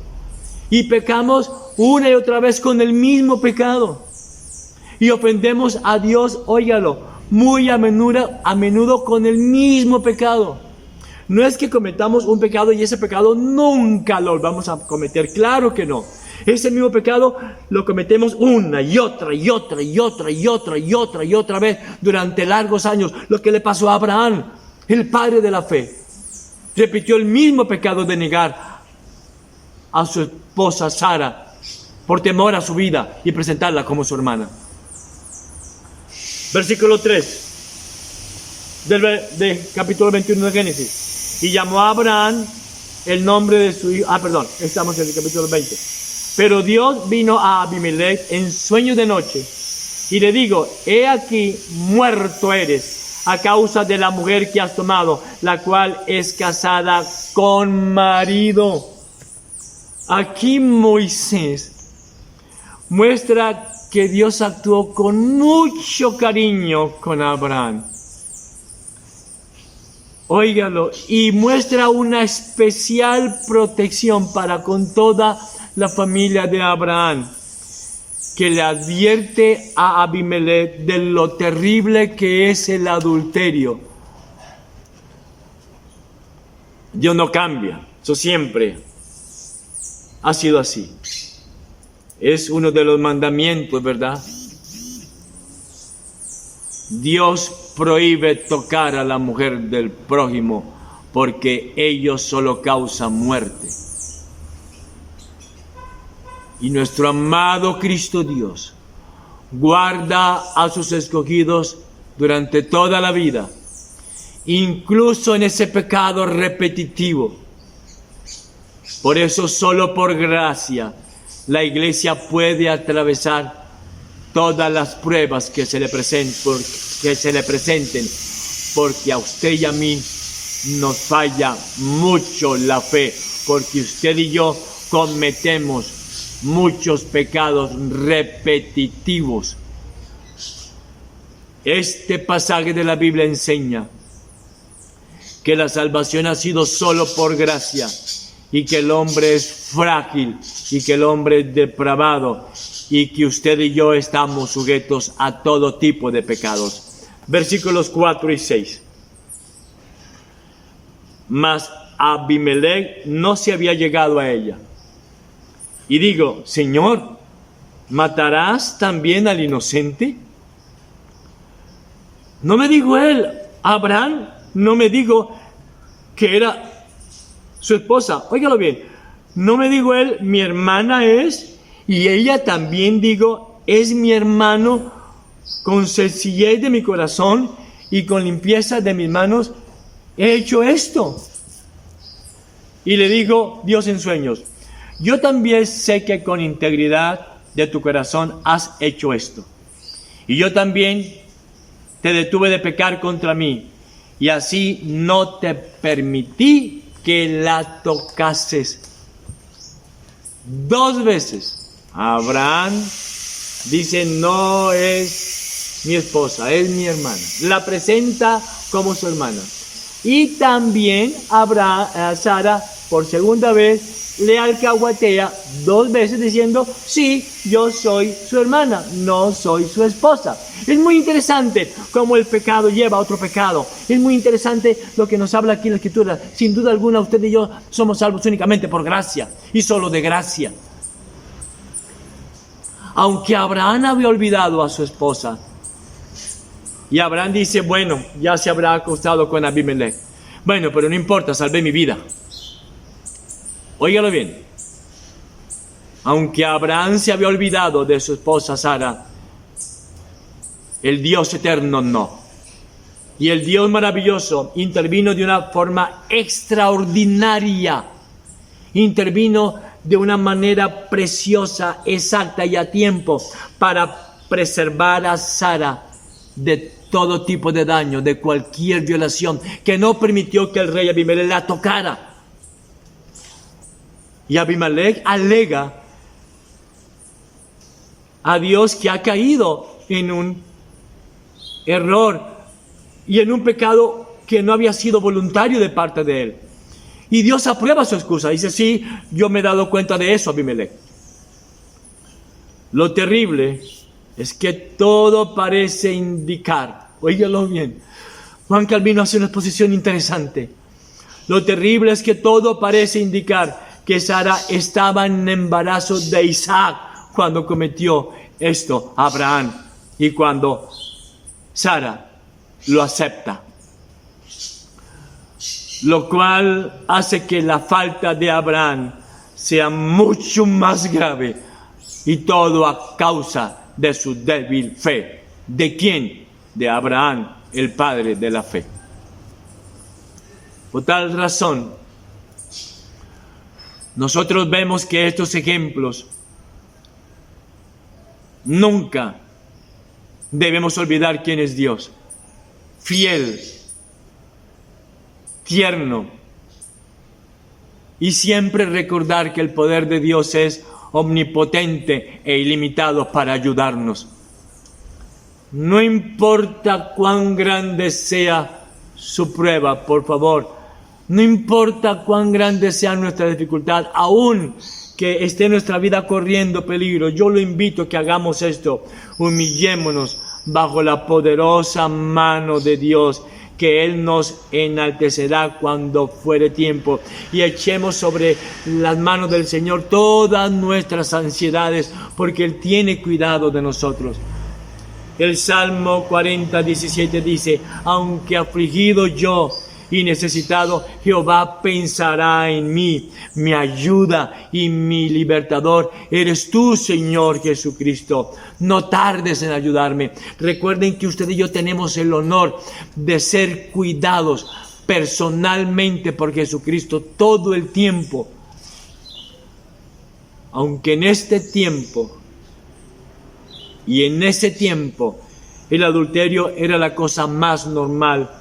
Y pecamos una y otra vez con el mismo pecado. Y ofendemos a Dios, óigalo, muy a menudo con el mismo pecado. No es que cometamos un pecado y ese pecado nunca lo vamos a cometer, claro que no. Ese mismo pecado lo cometemos una y otra y otra y otra y otra y otra y otra vez durante largos años. Lo que le pasó a Abraham, el padre de la fe, repitió el mismo pecado de negar a su esposa Sara por temor a su vida y presentarla como su hermana. Versículo 3 del capítulo 21 de Génesis. Y llamó a Abraham el nombre de su hijo. Estamos en el capítulo 20. Pero Dios vino a Abimelech en sueño de noche y le dijo: he aquí, muerto eres a causa de la mujer que has tomado, la cual es casada con marido. Aquí Moisés muestra que Dios actuó con mucho cariño con Abraham. Óigalo, y muestra una especial protección para con toda la familia de Abraham, que le advierte a Abimelech de lo terrible que es el adulterio. Dios no cambia, eso siempre ha sido así. Es uno de los mandamientos, ¿verdad? Dios prohíbe tocar a la mujer del prójimo porque ellos solo causan muerte. Y nuestro amado Cristo Dios guarda a sus escogidos durante toda la vida, incluso en ese pecado repetitivo. Por eso, solo por gracia, la iglesia puede atravesar todas las pruebas que se le presenten, porque a usted y a mí nos falla mucho la fe, porque usted y yo cometemos muchos pecados repetitivos. Este pasaje de la Biblia enseña que la salvación ha sido solo por gracia y que el hombre es frágil y que el hombre es depravado y que usted y yo estamos sujetos a todo tipo de pecados. Versículos 4 y 6. Mas Abimelech no se había llegado a ella. Y digo: Señor, ¿matarás también al inocente? No me dijo él, Abraham, no me dijo que era su esposa. Óigalo bien, no me dijo él, mi hermana es, y ella también digo, es mi hermano, con sencillez de mi corazón y con limpieza de mis manos he hecho esto. Y le digo Dios en sueños: yo también sé que con integridad de tu corazón has hecho esto. Y yo también te detuve de pecar contra mí, y así no te permití que la tocases. 2 veces Abraham dice: no es mi esposa, es mi hermana. La presenta como su hermana. Y también Sara, por segunda vez, le alcahuetea 2 veces diciendo: sí, yo soy su hermana, no soy su esposa. Es muy interesante cómo el pecado lleva a otro pecado. Es muy interesante lo que nos habla aquí en la Escritura. Sin duda alguna, usted y yo somos salvos únicamente por gracia y solo de gracia. Aunque Abraham había olvidado a su esposa, y Abraham dice: bueno, ya se habrá acostado con Abimelech. Bueno, pero no importa, salvé mi vida. Óigalo bien. Aunque Abraham se había olvidado de su esposa Sara, el Dios eterno no. Y el Dios maravilloso intervino de una forma extraordinaria. Intervino de una manera preciosa, exacta y a tiempo para preservar a Sara de todo tipo de daño, de cualquier violación, que no permitió que el rey Abimelech la tocara. Y Abimelech alega a Dios que ha caído en un error y en un pecado que no había sido voluntario de parte de él. Y Dios aprueba su excusa. Dice: sí, yo me he dado cuenta de eso, Abimelech. Lo terrible es que todo parece indicar, óigalo bien, Juan Calvino hace una exposición interesante. Lo terrible es que todo parece indicar que Sara estaba en embarazo de Isaac cuando cometió esto Abraham y cuando Sara lo acepta. Lo cual hace que la falta de Abraham sea mucho más grave, y todo a causa de su débil fe. ¿De quién? de Abraham, el padre de la fe. Por tal razón, nosotros vemos que estos ejemplos nunca debemos olvidar quién es Dios. Fiel, tierno, y siempre recordar que el poder de Dios es omnipotente e ilimitado para ayudarnos. No importa cuán grande sea su prueba, por favor, no importa cuán grande sea nuestra dificultad, aún que esté nuestra vida corriendo peligro, yo lo invito a que hagamos esto. Humillémonos bajo la poderosa mano de Dios, que Él nos enaltecerá cuando fuere tiempo, y echemos sobre las manos del Señor todas nuestras ansiedades, porque Él tiene cuidado de nosotros. El Salmo 40:17 dice: aunque afligido yo y necesitado, Jehová pensará en mí, mi ayuda y mi libertador eres tú, Señor Jesucristo. No tardes en ayudarme. Recuerden que usted y yo tenemos el honor de ser cuidados personalmente por Jesucristo todo el tiempo. Aunque en este tiempo y en ese tiempo el adulterio era la cosa más normal,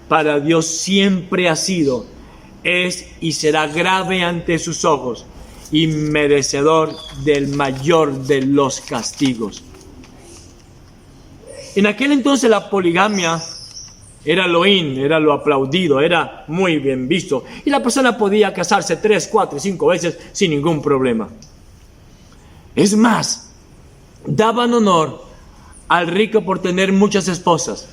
para Dios siempre ha sido, es y será grave ante sus ojos y merecedor del mayor de los castigos. En aquel entonces la poligamia era lo in, era lo aplaudido, era muy bien visto, y la persona podía casarse 3, 4, 5 veces sin ningún problema. Es más, daban honor al rico por tener muchas esposas.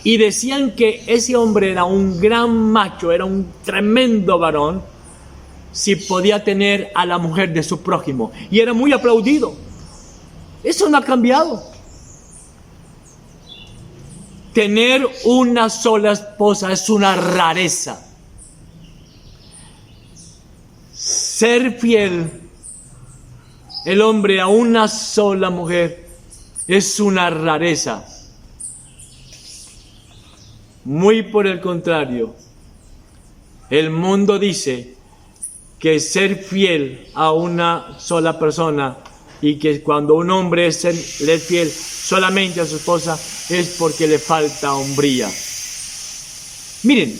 Y decían que ese hombre era un gran macho, era un tremendo varón, si podía tener a la mujer de su prójimo. Y era muy aplaudido. Eso no ha cambiado. Tener una sola esposa es una rareza. Ser fiel, el hombre a una sola mujer, es una rareza. Muy por el contrario, el mundo dice que ser fiel a una sola persona, y que cuando un hombre es fiel solamente a su esposa, es porque le falta hombría. Miren,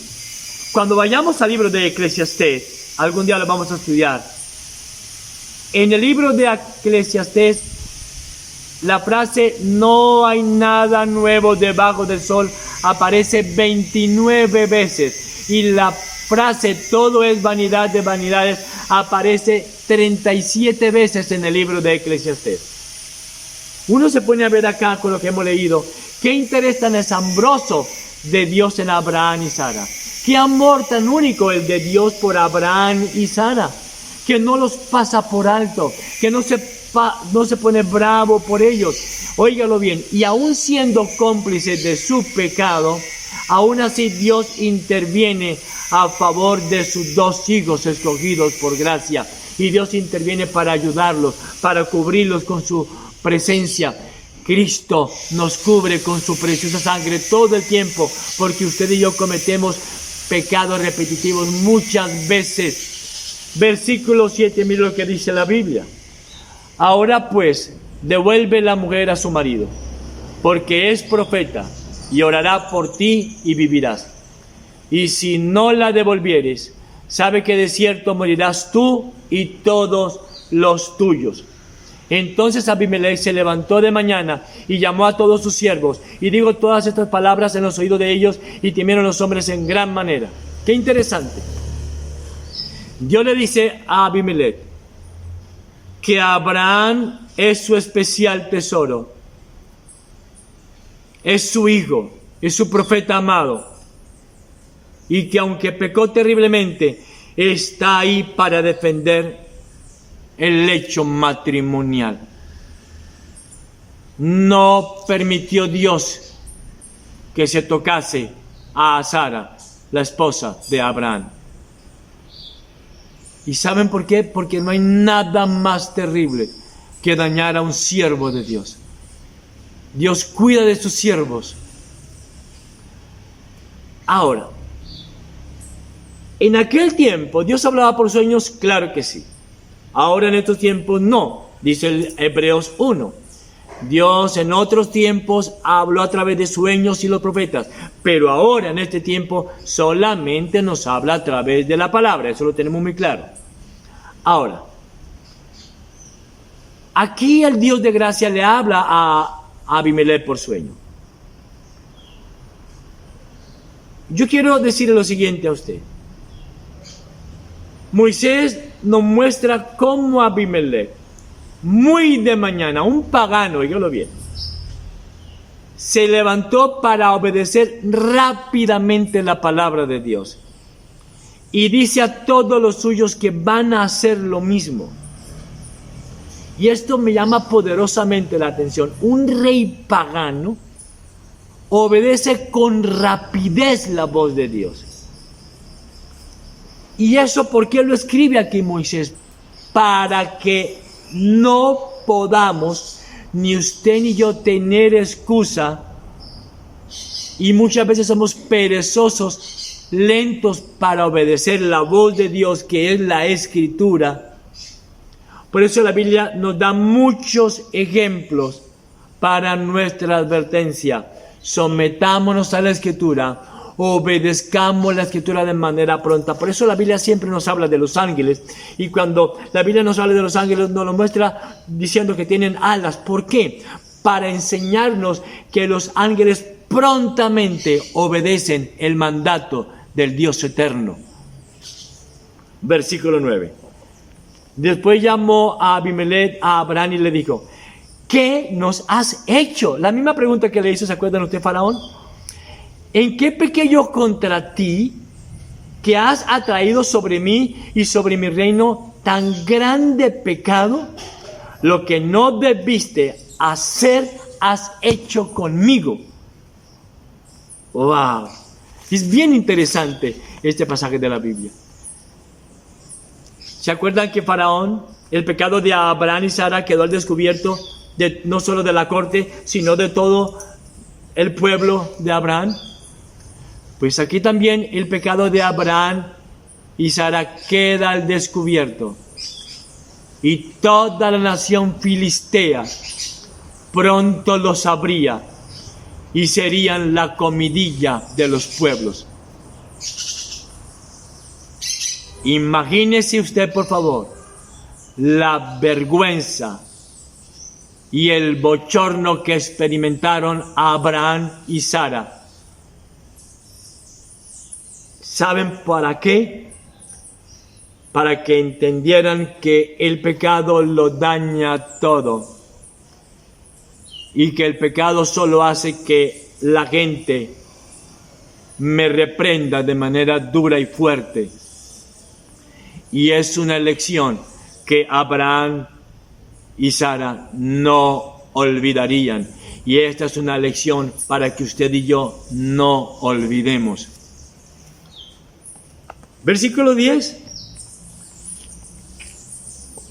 cuando vayamos al libro de Eclesiastés, algún día lo vamos a estudiar. En el libro de Eclesiastés, la frase "no hay nada nuevo debajo del sol" aparece 29 veces, y la frase "todo es vanidad de vanidades" aparece 37 veces en el libro de Eclesiastés. Uno se pone a ver acá con lo que hemos leído, qué interés tan asombroso de Dios en Abraham y Sara, qué amor tan único el de Dios por Abraham y Sara, que no los pasa por alto, que no se pone bravo por ellos. Óigalo bien, y aún siendo cómplices de su pecado, aún así Dios interviene a favor de sus dos hijos escogidos por gracia, y Dios interviene para ayudarlos, para cubrirlos con su presencia. Cristo nos cubre con su preciosa sangre todo el tiempo, porque usted y yo cometemos pecados repetitivos muchas veces. Versículo 7, mira lo que dice la Biblia. Ahora pues, devuelve la mujer a su marido, porque es profeta, y orará por ti y vivirás. Y si no la devolvieres, sabe que de cierto morirás tú y todos los tuyos. Entonces Abimelech se levantó de mañana y llamó a todos sus siervos, y dijo todas estas palabras en los oídos de ellos, y temieron los hombres en gran manera. Qué interesante. Dios le dice a Abimelech que Abraham es su especial tesoro, es su hijo, es su profeta amado, y que aunque pecó terriblemente, está ahí para defender el lecho matrimonial. No permitió Dios que se tocase a Sara, la esposa de Abraham. ¿Y saben por qué? Porque no hay nada más terrible que dañar a un siervo de Dios. Dios cuida de sus siervos. Ahora, en aquel tiempo, ¿Dios hablaba por sueños? Claro que sí. Ahora en estos tiempos no, dice el Hebreos 1. Dios en otros tiempos habló a través de sueños y los profetas, pero ahora en este tiempo solamente nos habla a través de la palabra, eso lo tenemos muy claro. Ahora, aquí el Dios de gracia le habla a Abimelech por sueño. Yo quiero decirle lo siguiente a usted. Moisés nos muestra cómo Abimelech, muy de mañana, un pagano, oígalo bien, se levantó para obedecer rápidamente la palabra de Dios. Y dice a todos los suyos que van a hacer lo mismo. Y esto me llama poderosamente la atención. Un rey pagano obedece con rapidez la voz de Dios. ¿Y eso por qué lo escribe aquí Moisés? Para que no podamos, ni usted ni yo, tener excusa. Y muchas veces somos perezosos, lentos para obedecer la voz de Dios, que es la Escritura. Por eso la Biblia nos da muchos ejemplos para nuestra advertencia. Sometámonos a la Escritura, obedezcamos la Escritura de manera pronta. Por eso la Biblia siempre nos habla de los ángeles. Y cuando la Biblia nos habla de los ángeles, nos lo muestra diciendo que tienen alas. ¿Por qué? Para enseñarnos que los ángeles prontamente obedecen el mandato del Dios eterno. Versículo 9. Después llamó a Abimelech a Abraham y le dijo: ¿qué nos has hecho? La misma pregunta que le hizo, ¿se acuerdan usted, Faraón? ¿En qué pequé yo contra ti, que has atraído sobre mí y sobre mi reino tan grande pecado? Lo que no debiste hacer, has hecho conmigo. ¡Wow! Es bien interesante este pasaje de la Biblia. ¿Se acuerdan que Faraón, el pecado de Abraham y Sara quedó al descubierto no solo de la corte, sino de todo el pueblo de Abraham? Pues aquí también el pecado de Abraham y Sara queda al descubierto. Y toda la nación filistea pronto lo sabría y serían la comidilla de los pueblos. Imagínese usted, por favor, la vergüenza y el bochorno que experimentaron Abraham y Sara. ¿Saben para qué? Para que entendieran que el pecado lo daña todo y que el pecado solo hace que la gente me reprenda de manera dura y fuerte. Y es una lección que Abraham y Sara no olvidarían. Y esta es una lección para que usted y yo no olvidemos. Versículo 10.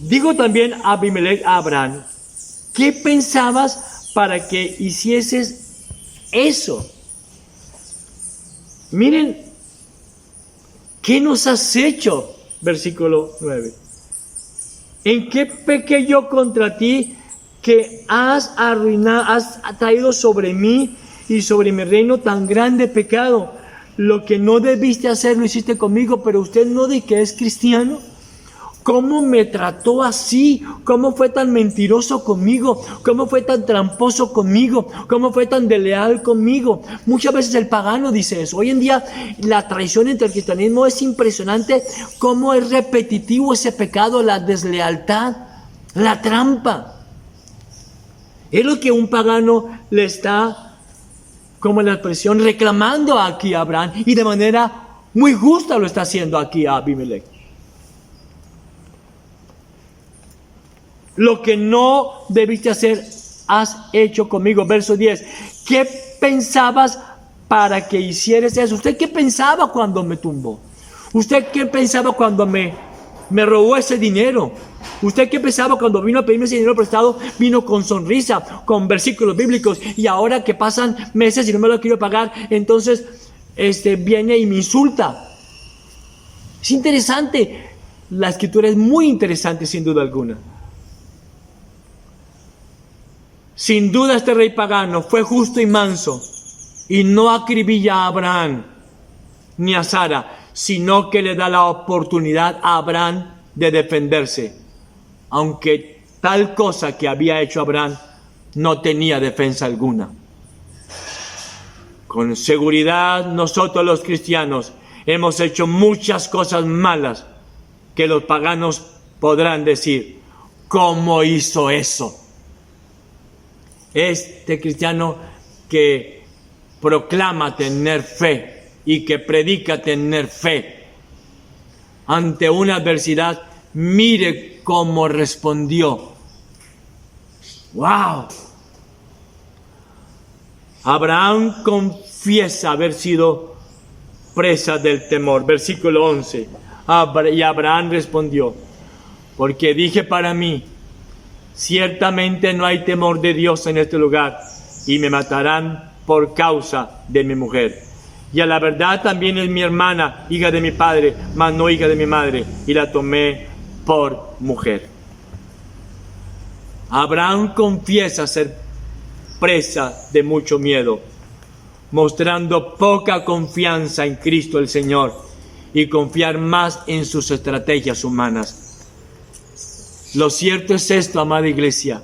Digo también a Abimelech a Abraham: ¿qué pensabas para que hicieses eso? Miren, ¿qué nos has hecho? Versículo 9. ¿En qué pequé yo contra ti, que has arruinado, has traído sobre mí y sobre mi reino tan grande pecado? Lo que no debiste hacer lo hiciste conmigo. Pero usted no dice que es cristiano. ¿Cómo me trató así? ¿Cómo fue tan mentiroso conmigo? ¿Cómo fue tan tramposo conmigo? ¿Cómo fue tan desleal conmigo? Muchas veces el pagano dice eso. Hoy en día la traición entre el cristianismo es impresionante. Cómo es repetitivo ese pecado, la deslealtad, la trampa. Es lo que un pagano le está, como la expresión, reclamando aquí a Abraham, y de manera muy justa lo está haciendo aquí a Abimelech. Lo que no debiste hacer, has hecho conmigo. Verso 10. ¿Qué pensabas para que hicieras eso? ¿Usted qué pensaba cuando me tumbó? ¿Usted qué pensaba cuando me me robó ese dinero. Usted que pensaba cuando vino a pedirme ese dinero prestado, vino con sonrisa, con versículos bíblicos, y ahora que pasan meses y no me lo quiero pagar, entonces viene y me insulta. Es interesante. La escritura es muy interesante, sin duda alguna. Sin duda este rey pagano fue justo y manso, y no acribilla a Abraham ni a Sara, sino que le da la oportunidad a Abraham de defenderse, aunque tal cosa que había hecho Abraham no tenía defensa alguna. Con seguridad nosotros los cristianos hemos hecho muchas cosas malas que los paganos podrán decir, ¿cómo hizo eso? Este cristiano que proclama tener fe y que predica tener fe ante una adversidad, mire cómo respondió. ¡Wow! Abraham confiesa haber sido presa del temor. Versículo 11. Y Abraham respondió, porque dije para mí, ciertamente no hay temor de Dios en este lugar, y me matarán por causa de mi mujer. Y a la verdad también es mi hermana, hija de mi padre, mas no hija de mi madre, y la tomé por mujer. Abraham confiesa ser presa de mucho miedo, mostrando poca confianza en Cristo el Señor y confiar más en sus estrategias humanas. Lo cierto es esto, amada iglesia,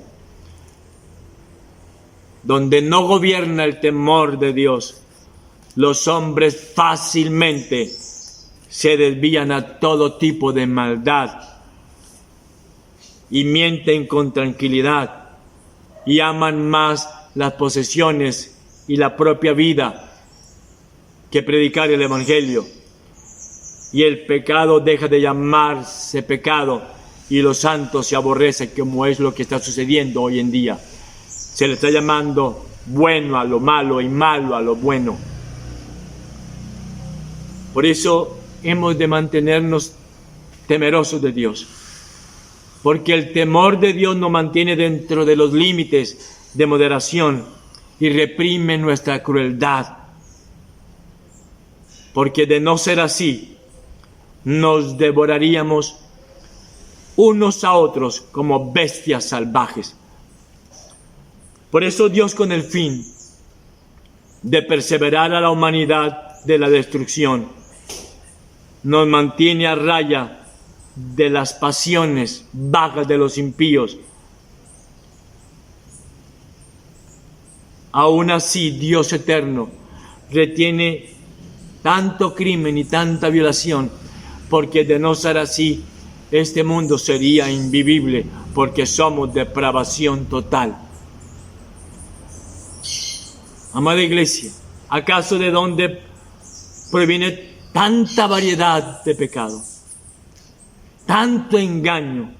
donde no gobierna el temor de Dios, los hombres fácilmente se desvían a todo tipo de maldad y mienten con tranquilidad y aman más las posesiones y la propia vida que predicar el evangelio. Y el pecado deja de llamarse pecado y los santos se aborrecen, como es lo que está sucediendo hoy en día. Se le está llamando bueno a lo malo y malo a lo bueno. Por eso hemos de mantenernos temerosos de Dios, porque el temor de Dios nos mantiene dentro de los límites de moderación y reprime nuestra crueldad, porque de no ser así, nos devoraríamos unos a otros como bestias salvajes. Por eso Dios, con el fin de perseverar a la humanidad de la destrucción, nos mantiene a raya de las pasiones vagas de los impíos. Aún así, Dios eterno retiene tanto crimen y tanta violación, porque de no ser así, este mundo sería invivible, porque somos depravación total. Amada iglesia, ¿acaso de dónde proviene tanta variedad de pecado? Tanto engaño,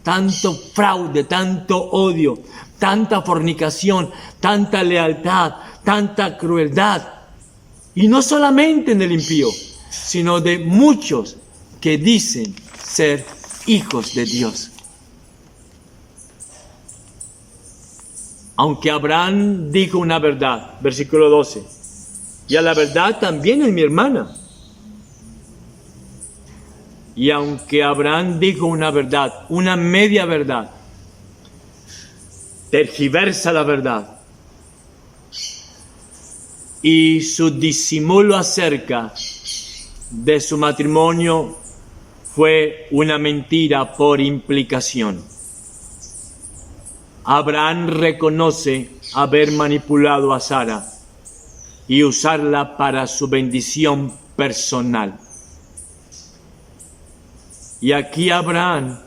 tanto fraude, tanto odio, tanta fornicación, tanta lealtad, tanta crueldad. Y no solamente en el impío, sino de muchos que dicen ser hijos de Dios. Aunque Abraham dijo una verdad, versículo 12, y a la verdad también es mi hermana. Y aunque Abraham dijo una verdad, una media verdad, tergiversa la verdad, y su disimulo acerca de su matrimonio fue una mentira por implicación. Abraham reconoce haber manipulado a Sara y usarla para su bendición personal. Y aquí Abraham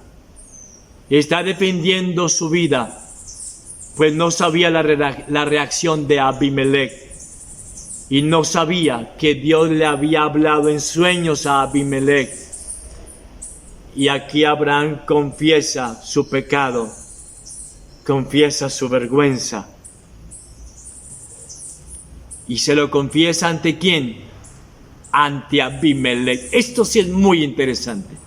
está defendiendo su vida, pues no sabía la reacción de Abimelech y no sabía que Dios le había hablado en sueños a Abimelech. Y aquí Abraham confiesa su pecado, confiesa su vergüenza. ¿Y se lo confiesa ante quién? Ante Abimelech. Esto sí es muy interesante.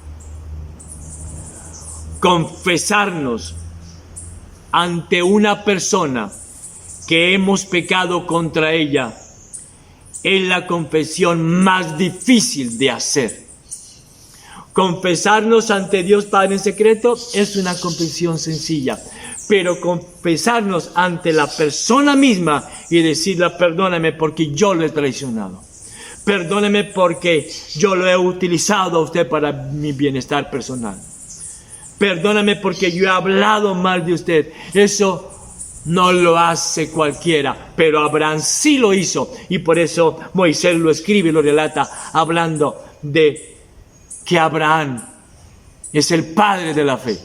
confesarnos ante una persona que hemos pecado contra ella es la confesión más difícil de hacer. Confesarnos ante Dios Padre en secreto es una confesión sencilla, pero confesarnos ante la persona misma y decirle: perdóname porque yo lo he traicionado, perdóneme porque yo lo he utilizado a usted para mi bienestar personal, perdóname porque yo he hablado mal de usted. Eso no lo hace cualquiera, pero Abraham sí lo hizo, y por eso Moisés lo escribe y lo relata, hablando de que Abraham es el padre de la fe,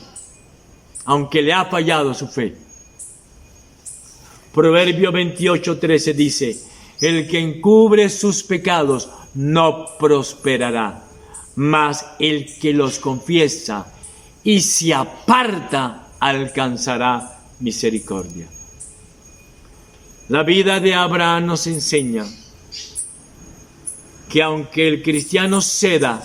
aunque le ha fallado su fe. Proverbio 28:13 dice: el que encubre sus pecados no prosperará, mas el que los confiesa y se aparta alcanzará misericordia. La vida de Abraham nos enseña que aunque el cristiano ceda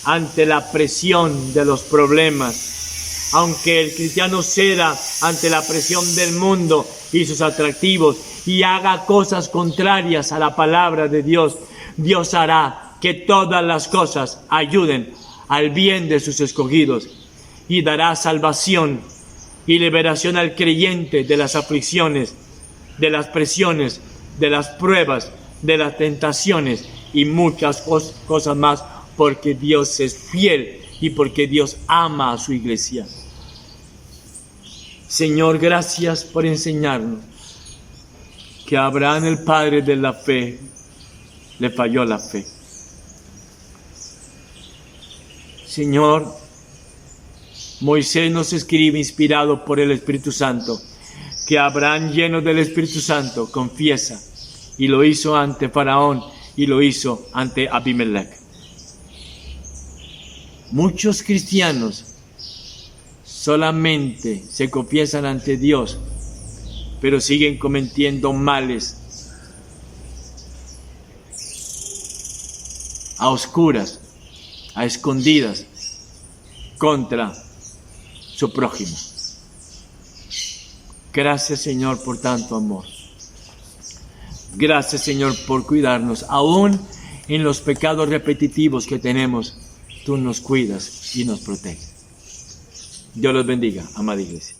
ante la presión de los problemas, aunque el cristiano ceda ante la presión del mundo y sus atractivos y haga cosas contrarias a la palabra de Dios, Dios hará que todas las cosas ayuden al bien de sus escogidos y dará salvación y liberación al creyente de las aflicciones, de las presiones, de las pruebas, de las tentaciones y muchas cosas más, porque Dios es fiel y porque Dios ama a su iglesia. Señor, gracias por enseñarnos que a Abraham, el padre de la fe, le falló la fe. Señor, Moisés nos escribe, inspirado por el Espíritu Santo, que Abraham, lleno del Espíritu Santo, confiesa, y lo hizo ante Faraón y lo hizo ante Abimelech. Muchos cristianos solamente se confiesan ante Dios, pero siguen cometiendo males a oscuras, a escondidas, contra su prójimo. Gracias, Señor, por tanto amor. Gracias, Señor, por cuidarnos. Aún en los pecados repetitivos que tenemos, tú nos cuidas y nos proteges. Dios los bendiga, amada iglesia.